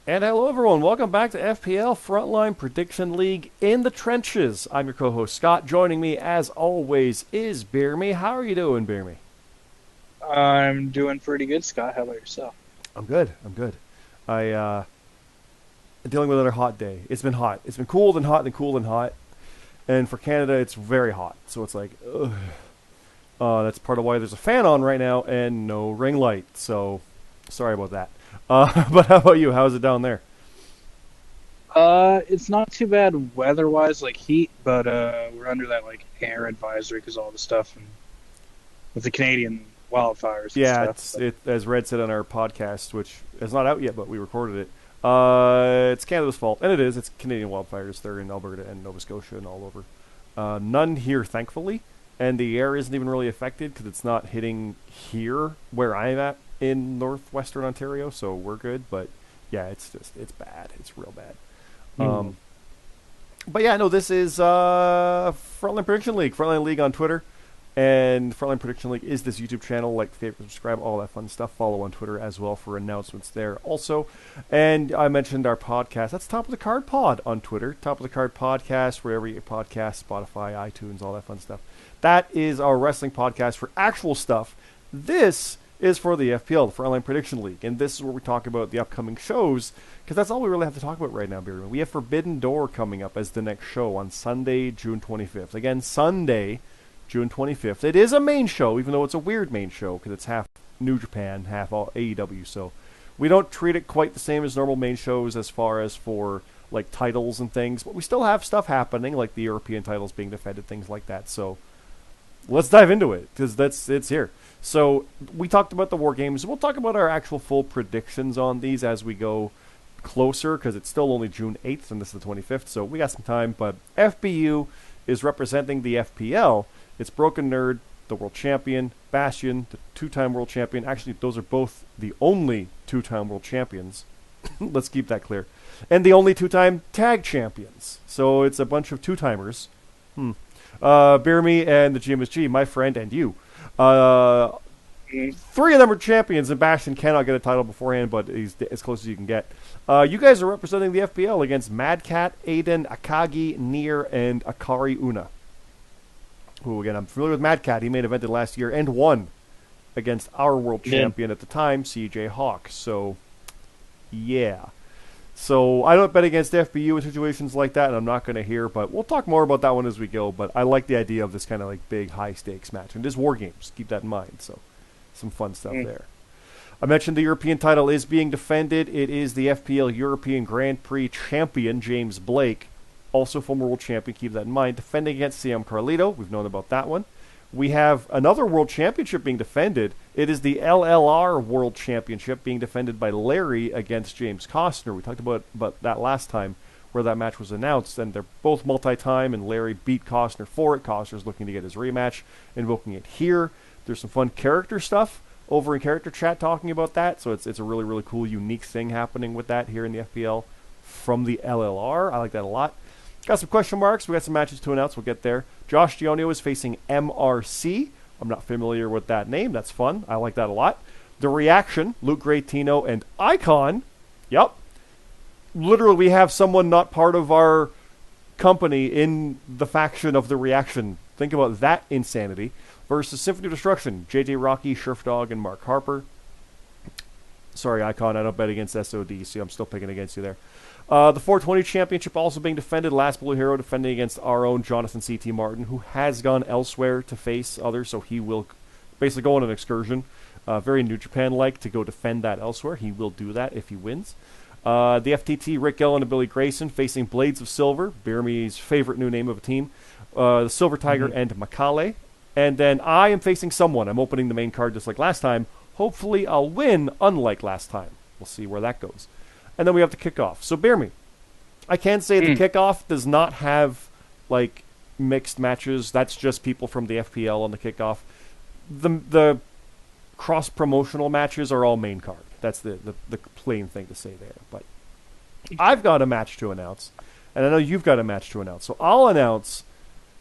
And hello, everyone. Welcome back to FPL Frontline Prediction League in the Trenches. I'm your co-host Scott. Joining me, as always, is BeerMe. How are you doing, BeerMe? I'm doing pretty good, Scott. How about yourself? I'm good. I dealing with another hot day. It's been hot. It's been cold and hot and cool and hot. And for Canada, it's very hot. So it's like, ugh. That's part of why there's a fan on right now and no ring light. So sorry about that. But how about you? How's it down there? It's not too bad weather-wise, like heat, but we're under that like air advisory because all the stuff and with the Canadian wildfires and Yeah, stuff. it's But it as Red said on our podcast, which is not out yet, but we recorded it. It's Canada's fault, and it is. It's Canadian wildfires. They're in Alberta and Nova Scotia and all over. None here, thankfully, and the air isn't even really affected because it's not hitting here where I'm at in northwestern Ontario. So we're good. But yeah, it's bad. It's real bad. mm, Um, but yeah, no, this is Frontline Prediction League. Frontline League on Twitter. And Frontline Prediction League is this YouTube channel. Like, favorite, subscribe, all that fun stuff. Follow on Twitter as well for announcements there also. And I mentioned our podcast. That's Top of the Card Pod on Twitter. Top of the Card Podcast, wherever you get podcasts, Spotify, iTunes, all that fun stuff. That is our wrestling podcast for actual stuff. This is for the FPL, the Frontline Prediction League. And this is where we talk about the upcoming shows, because that's all we really have to talk about right now, Beerman. We have Forbidden Door coming up as the next show on Sunday, June 25th. Again, Sunday, June 25th. It is a main show, even though it's a weird main show because it's half New Japan, half all AEW. So we don't treat it quite the same as normal main shows as far as for like titles and things, but we still have stuff happening, like the European titles being defended, things like that. So let's dive into it because it's here. So we talked about the war games. We'll talk about our actual full predictions on these as we go closer because it's still only June 8th and this is the 25th, so we got some time. But FBU is representing the FPL. It's Broken Nerd, the world champion, Bastion, the two-time world champion. Actually, those are both the only two-time world champions. Let's keep that clear. And the only two-time tag champions. So it's a bunch of two-timers. BeerMe and the GMSG, my friend, and you. Uh, mm, Three of them are champions, and Bastion cannot get a title beforehand, but he's as close as you can get. You guys are representing the FPL against Mad Cat, Aiden, Akagi, Nier, and Akari Una. Who, again, I'm familiar with Mad Cat. He main evented last year and won against our world did. champion at the time, CJ Hawk. So, yeah. So, I don't bet against FBU in situations like that, and I'm not going to hear, but we'll talk more about that one as we go. But I like the idea of this kind of like big, high stakes match. And it is war games. Keep that in mind. So, some fun stuff Mm, there. I mentioned the European title is being defended. It is the FPL European Grand Prix champion, James Blake, also former world champion, keep that in mind, defending against CM Carlito. We've known about that one. We have another world championship being defended. It is the LLR World Championship being defended by Larry against James Costner. We talked about that last time where that match was announced, and they're both multi-time, and Larry beat Costner for it. Costner's looking to get his rematch, invoking it here. There's some fun character stuff over in character chat talking about that, so it's a really, really cool, unique thing happening with that here in the FPL from the LLR. I like that a lot. Got some question marks. We got some matches to announce. We'll get there. Josh Dionio is facing MRC. I'm not familiar with that name. That's fun. I like that a lot. The Reaction, Luke Gray, Tino, and Icon. Yep. Literally, we have someone not part of our company in the faction of the Reaction. Think about that insanity. Versus Symphony of Destruction, JJ Rocky, Sheriff Dog, and Mark Harper. Sorry, Icon, I don't bet against SOD, so I'm still picking against you there. The 420 Championship also being defended. Last Blue Hero defending against our own Jonathan C.T. Martin, who has gone elsewhere to face others, so he will basically go on an excursion. Very New Japan-like to go defend that elsewhere. He will do that if he wins. The FTT, Rick Gillen and Billy Grayson facing Blades of Silver, BeerMe's favorite new name of a team. The Silver Tiger and Makale. And then I am facing someone. I'm opening the main card just like last time. Hopefully I'll win, unlike last time. We'll see where that goes. And then we have the kickoff. So BeerMe, I can say the kickoff does not have like mixed matches. That's just people from the FPL on the kickoff. The cross promotional matches are all main card. That's the plain thing to say there. But I've got a match to announce, and I know you've got a match to announce. So I'll announce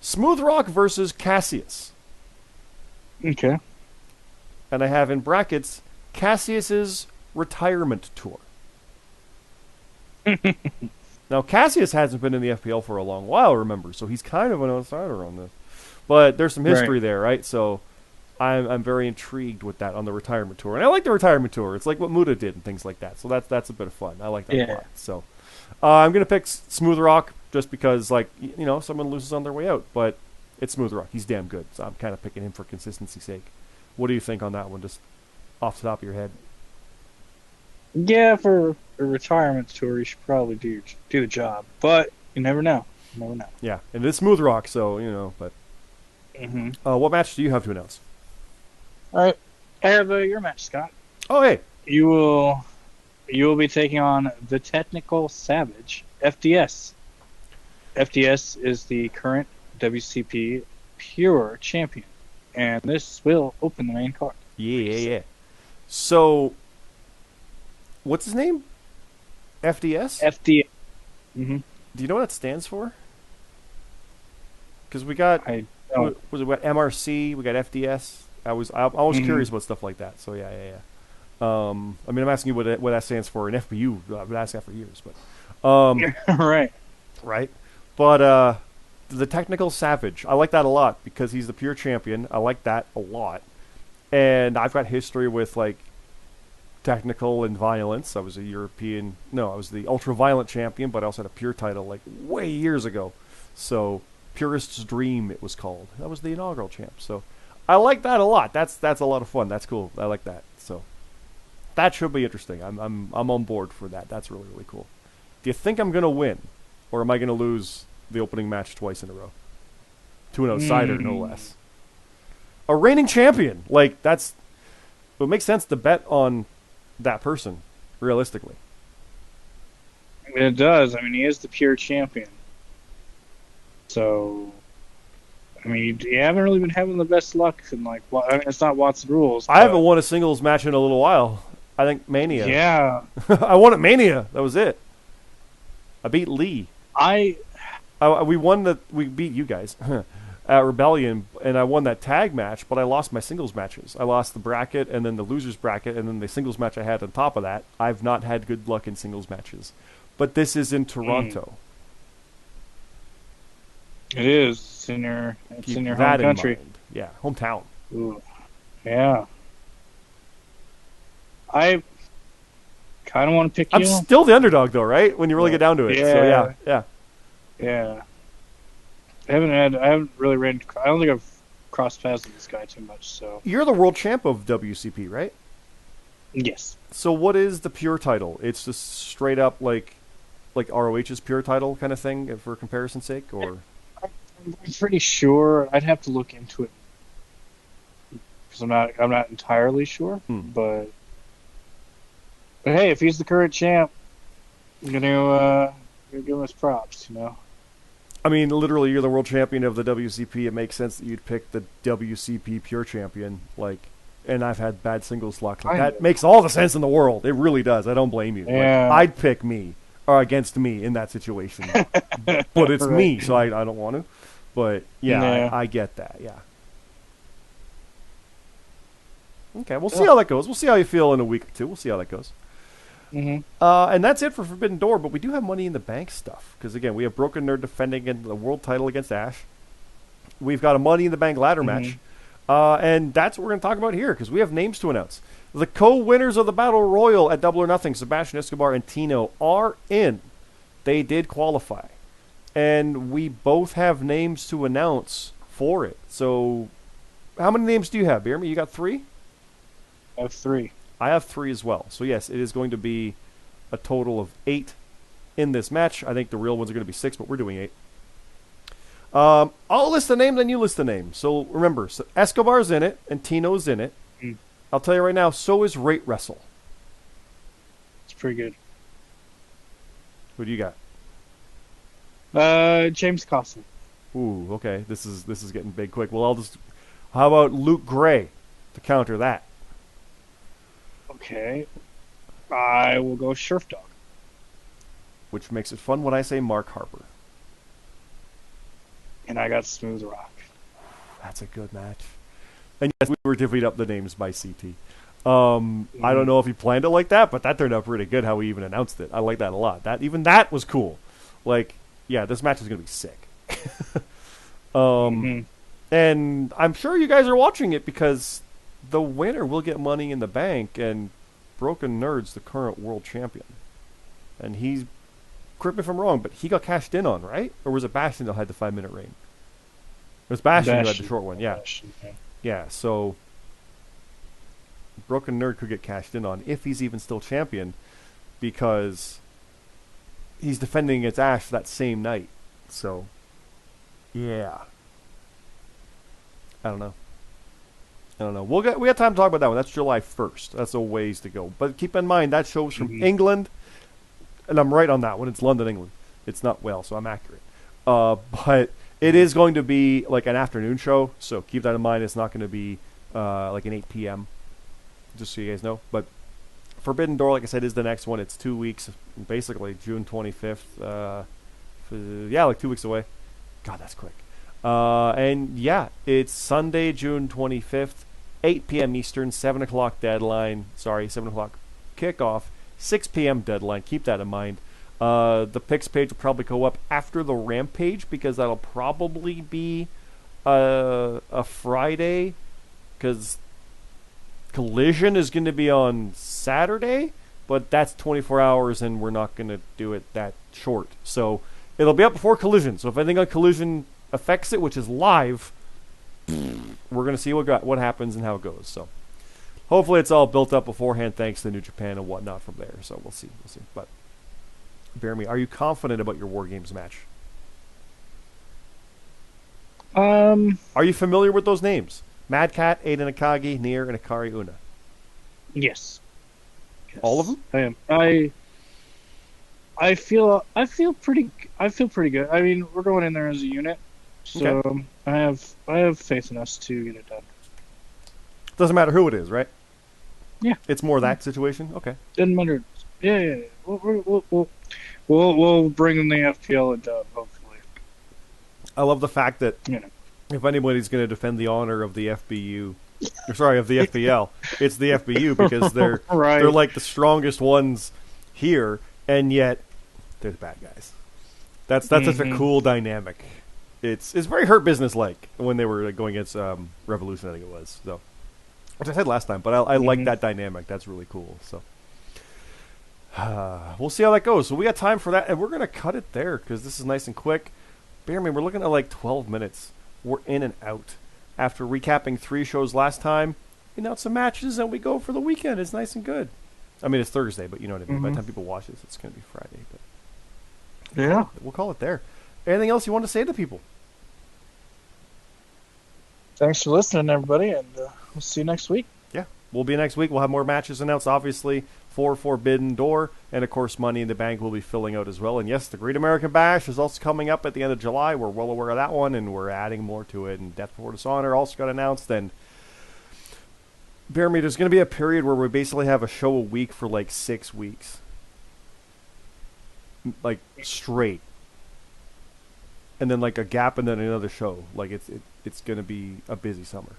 Smooth Rock versus Cassius. Okay. And I have in brackets Cassius's retirement tour. Now, Cassius hasn't been in the FPL for a long while, remember, so he's kind of an outsider on this. But there's some history Right. there, right? So I'm very intrigued with that on the retirement tour. And I like the retirement tour. It's like what Muda did and things like that. So that's a bit of fun. I like that a Yeah. lot. So I'm going to pick Smooth Rock just because, like, someone loses on their way out. But it's Smooth Rock. He's damn good. So I'm kind of picking him for consistency's sake. What do you think on that one, just off the top of your head? Yeah, for a retirement tour, you should probably do the job. But you never know. You never know. Yeah, and it's Smooth Rock, so, but Mm-hmm. what match do you have to announce? All right. I have your match, Scott. Oh, hey. You will be taking on the Technical Savage, FDS. FDS is the current WCP Pure Champion, and this will open the main card. Yeah. So, what's his name? FDS? FDS. Mm-hmm. Do you know what that stands for? Because we got, I don't. we got MRC, we got FDS. I'm always curious about stuff like that. So yeah. I mean, I'm asking you what that stands for in FBU. I've been asking that for years, but Right. right. But the Technical Savage, I like that a lot because he's the pure champion. I like that a lot, and I've got history with like technical and violence. I was I was the ultra violent champion, but I also had a pure title like way years ago. So Purist's Dream, it was called. That was the inaugural champ. So I like that a lot. That's a lot of fun. That's cool. I like that. So that should be interesting. I'm on board for that. That's really, really cool. Do you think I'm gonna win, or am I gonna lose the opening match twice in a row to an outsider, no less? A reigning champion. Like it makes sense to bet on that person, realistically. It does. I mean, he is the pure champion. So, I mean, you haven't really been having the best luck. And like, I mean, it's not Watson rules. I haven't won a singles match in a little while. I think Mania. Yeah. I won at Mania. That was it. I beat Lee. We beat you guys at Rebellion, and I won that tag match, but I lost my singles matches. I lost the bracket, and then the losers bracket, and then the singles match I had on top of that. I've not had good luck in singles matches. But this is in Toronto. It is. It's in your home country. Mind. Yeah, hometown. Ooh. Yeah. I kind of want to pick you. I'm still the underdog, though, right? When you really get down to it. Yeah. So, Yeah. I haven't really ran. I don't think I've crossed paths with this guy too much. So You're the world champ of WCP, right? yes. So what is the pure title? It's just straight up like ROH's pure title kind of thing for comparison's sake, or I'm pretty sure. I'd have to look into it because I'm not entirely sure. But hey, if he's the current champ, I'm gonna give him his props. I mean, literally, you're the world champion of the WCP. It makes sense that you'd pick the WCP pure champion. And I've had bad singles luck. That makes all the sense in the world. It really does. I don't blame you. Yeah. I'd pick me or against me in that situation, but it's me, so I don't want to. But yeah, I get that. Yeah. Okay, we'll see how that goes. We'll see how you feel in a week or two. We'll see how that goes. Mm-hmm. And that's it for Forbidden Door, but we do have Money in the Bank stuff. Because, again, we have Broken Nerd defending the world title against Ash. We've got a Money in the Bank ladder match. And that's what we're going to talk about here, because we have names to announce. The co-winners of the Battle Royal at Double or Nothing, Sebastian Escobar and Tino, are in. They did qualify. And we both have names to announce for it. So, how many names do you have, BeerMe? You got 3? I have 3. I have 3 as well. So, yes, it is going to be a total of 8 in this match. I think the real ones are going to be 6, but we're doing 8. I'll list the name, then you list the name. So, remember, Escobar's in it, and Tino's in it. I'll tell you right now, so is Rate Wrestle. It's pretty good. Who do you got? James Costin. Ooh, okay. This is getting big quick. Well, how about Luke Gray to counter that? Okay. I will go Sheriff Dog. Which makes it fun when I say Mark Harper. And I got Smooth Rock. That's a good match. And yes, we were divvied up the names by CT. I don't know if he planned it like that, but that turned out pretty good how he even announced it. I like that a lot. That was cool. Like, yeah, this match is gonna be sick. And I'm sure you guys are watching it because the winner will get money in the bank, and Broken Nerd's the current world champion. And he's, correct me if I'm wrong, but he got cashed in on, right? Or was it Bastion that had the 5-minute reign? It was Bastion who had the short one, yeah. Yeah, so Broken Nerd could get cashed in on if he's even still champion, because he's defending against Ash that same night. So, yeah. I don't know. We got time to talk about that one. That's July 1st. That's a ways to go. But keep in mind, that show's from England. And I'm right on that one. It's London, England. It's not Wales, so I'm accurate. But it is going to be like an afternoon show. So keep that in mind. It's not going to be like an 8 p.m. Just so you guys know. But Forbidden Door, like I said, is the next one. It's 2 weeks. Basically, June 25th. Yeah, like 2 weeks away. God, that's quick. And yeah, it's Sunday, June 25th, 8 p.m. Eastern, 7 o'clock deadline. Sorry, 7 o'clock kickoff, 6 p.m. deadline. Keep that in mind. The picks page will probably go up after the Rampage because that'll probably be a Friday, because Collision is going to be on Saturday, but that's 24 hours and we're not going to do it that short. So it'll be up before Collision. So if anything on Collision affects it, which is live, we're going to see what happens and how it goes. So hopefully it's all built up beforehand thanks to New Japan and whatnot from there. So we'll see. But BeerMe, are you confident about your War Games match? Are you familiar with those names? Mad Cat, Aiden Akagi, Nier, and Akari Una. Yes. All of them? I am. I feel pretty good. I mean, we're going in there as a unit, so okay. I have faith in us to get it done. Doesn't matter who it is, right? Yeah. It's more that situation. Okay. Doesn't matter. Yeah. We'll bring in the FPL and hopefully. I love the fact that if anybody's going to defend the honor of the FBU, of the FPL, it's the FBU because they're right. They're like the strongest ones here, and yet they're the bad guys. That's such a cool dynamic. It's very Hurt Business like when they were going against Revolution, I think it was. So, which I said last time, but I like that dynamic. That's really cool. So we'll see how that goes. So we got time for that, and we're gonna cut it there because this is nice and quick. BeerMe, we're looking at like 12 minutes. We're in and out. After recapping 3 shows last time, we announce some matches and we go for the weekend. It's nice and good. I mean, it's Thursday, but you know what I mean. By the time people watch this, it's going to be Friday. But yeah, we'll call it there. Anything else you want to say to people? Thanks for listening, everybody, and we'll see you next week. Yeah, we'll be next week. We'll have more matches announced, obviously, for Forbidden Door, and of course, Money in the Bank will be filling out as well. And yes, the Great American Bash is also coming up at the end of July. We're well aware of that one, and we're adding more to it. And Death Before Dishonor also got announced. And BeerMe, there's going to be a period where we basically have a show a week for like 6 weeks, like straight, and then like a gap, and then another show. Like it's going to be a busy summer.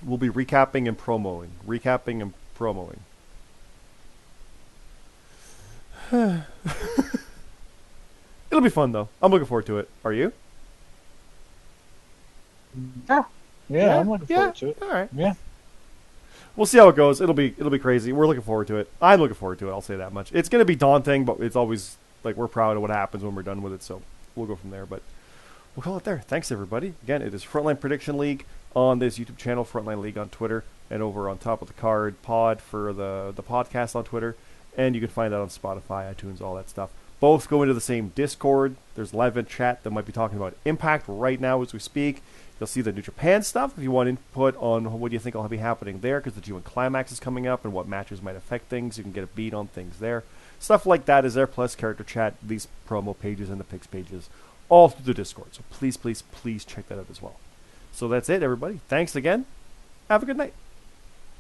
We'll be recapping and promoing. It'll be fun though. I'm looking forward to it. Are you? Yeah, I'm looking forward to it. All right. Yeah. We'll see how it goes. It'll be crazy. We're looking forward to it. I'm looking forward to it. I'll say that much. It's going to be daunting, but it's always like we're proud of what happens when we're done with it. So we'll go from there. But we'll call it there. Thanks everybody. Again, it is Frontline Prediction League on this YouTube channel, Frontline League on Twitter, and over on top of the card pod for the podcast on Twitter. And you can find that on Spotify, iTunes, all that stuff. Both go into the same Discord. There's live in chat that might be talking about Impact right now as we speak. You'll see the New Japan stuff if you want input on what do you think will be happening there, because the G1 Climax is coming up and what matches might affect things. You can get a beat on things there. Stuff like that is there, plus character chat, these promo pages and the picks pages, all through the Discord. So please, please, please check that out as well. So that's it, everybody. Thanks again. Have a good night.